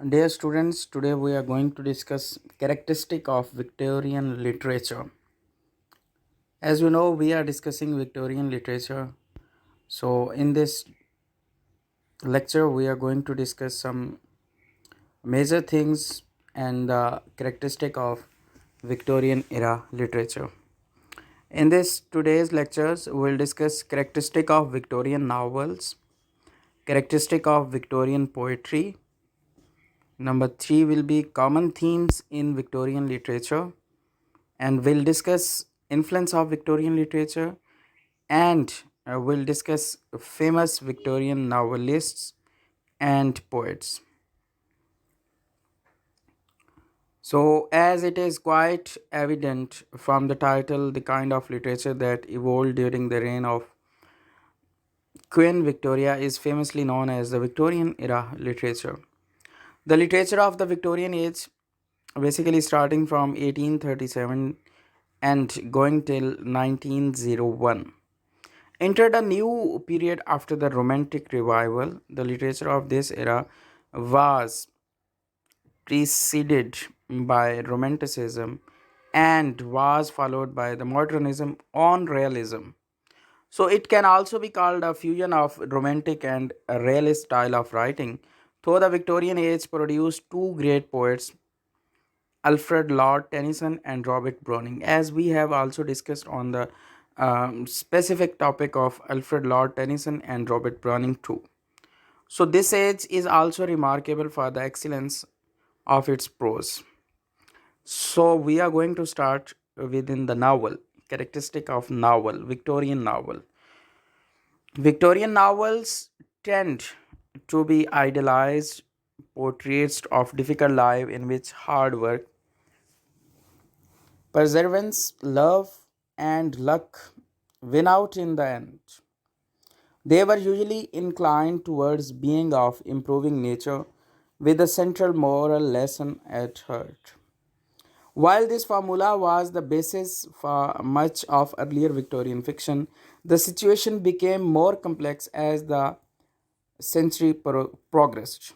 Dear students, today we are going to discuss characteristic of Victorian literature. As you know, we are discussing Victorian literature. So in this lecture, we are going to discuss some major things and the characteristic of Victorian era literature. In this today's lectures, we will discuss characteristic of Victorian novels, characteristic of Victorian poetry. Number 3 will be common themes in Victorian literature, and we'll discuss influence of Victorian literature, and we'll discuss famous Victorian novelists and poets. So, as it is quite evident from the title, the kind of literature that evolved during the reign of Queen Victoria is famously known as the Victorian era literature. The literature of the Victorian age, basically starting from 1837 and going till 1901, entered a new period after the Romantic revival. The literature of this era was preceded by Romanticism and was followed by the Modernism on Realism. So it can also be called a fusion of Romantic and a Realist style of writing. Though the Victorian age produced two great poets, Alfred Lord Tennyson and Robert Browning, as we have also discussed on the specific topic of Alfred Lord Tennyson and Robert Browning too. So this age is also remarkable for the excellence of its prose. So we are going to start within the novel. Characteristic of novel, Victorian novel. Victorian novels tend to be idealized portraits of difficult life in which hard work, perseverance, love, and luck win out in the end. They were usually inclined towards being of improving nature with a central moral lesson at heart. While this formula was the basis for much of earlier Victorian fiction, the situation became more complex as the century progressed.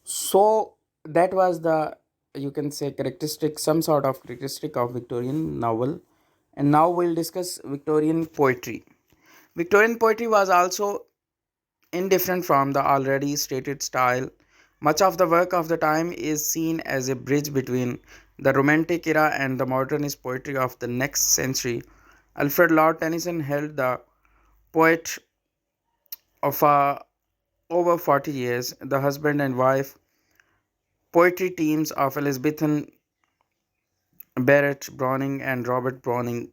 So that was the, you can say, characteristic, some sort of characteristic of Victorian novel. And now we'll discuss Victorian poetry. Victorian poetry was also indifferent from the already stated style. Much of the work of the time is seen as a bridge between the Romantic era and the modernist poetry of the next century. Alfred Lord Tennyson held the poet of over 40 years. The husband and wife poetry teams of Elizabethan Barrett Browning and Robert Browning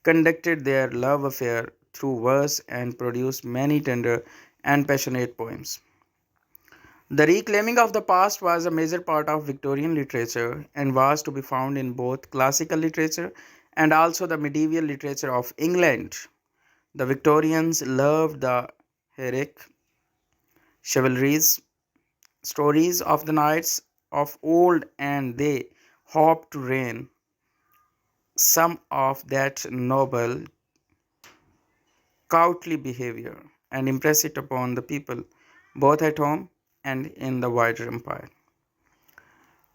conducted their love affair through verse and produced many tender and passionate poems. The reclaiming of the past was a major part of Victorian literature and was to be found in both classical literature and also the medieval literature of England. The Victorians loved the heroic chivalries, stories of the knights of old, and they hoped to reign some of that noble, courtly behavior and impress it upon the people both at home and in the wider empire.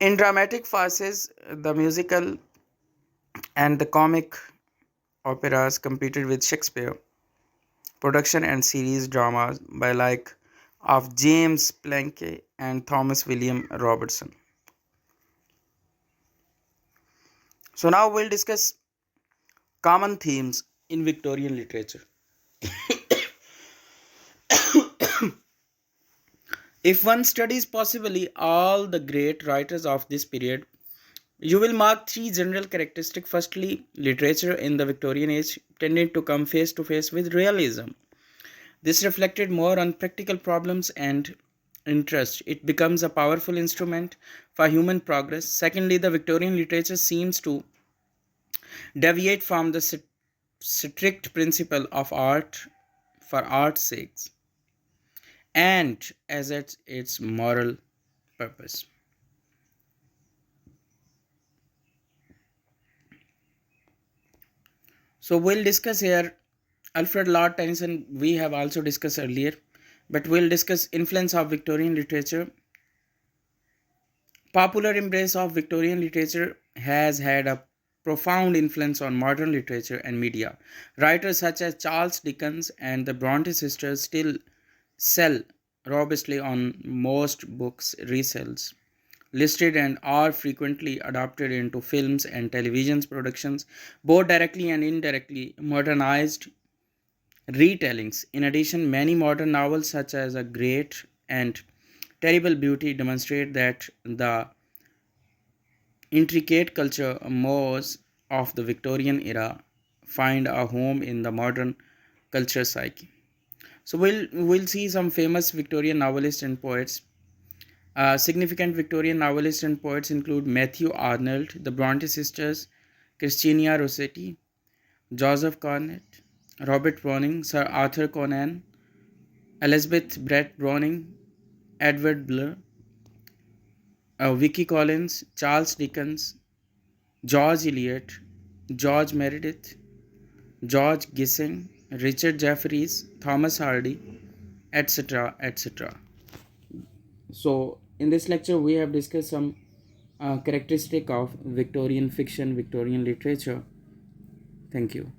In dramatic farces, the musical and the comic operas competed with Shakespeare production and series dramas by like of James Planke and Thomas William Robertson. So now we'll discuss common themes in Victorian literature. If one studies possibly all the great writers of this period, you will mark three general characteristics. Firstly, literature in the Victorian age tended to come face to face with realism. This reflected more on practical problems and interest. It becomes a powerful instrument for human progress. Secondly, the Victorian literature seems to deviate from the strict principle of art for art's sake and as its moral purpose. So we'll discuss here Alfred Lord Tennyson. We have also discussed earlier. But we'll discuss influence of Victorian literature. Popular embrace of Victorian literature has had a profound influence on modern literature and media. Writers such as Charles Dickens and the Bronte sisters still sell robustly on most books resells listed and are frequently adapted into films and television productions, both directly and indirectly modernized retellings. In addition, many modern novels, such as A Great and Terrible Beauty, demonstrate that the intricate culture mores of the Victorian era find a home in the modern culture psyche. So we'll see some famous Victorian novelists and poets. Significant Victorian novelists and poets include Matthew Arnold, the Bronte sisters, Christina Rossetti, Joseph Cornet, Robert Browning, Sir Arthur Conan, Elizabeth Brett Browning, Edward Blur, Vicky Collins, Charles Dickens, George Eliot, George Meredith, George Gissing, Richard Jefferies, Thomas Hardy, etc. etc. So, in this lecture, we have discussed some characteristic of Victorian fiction, Victorian literature. Thank you.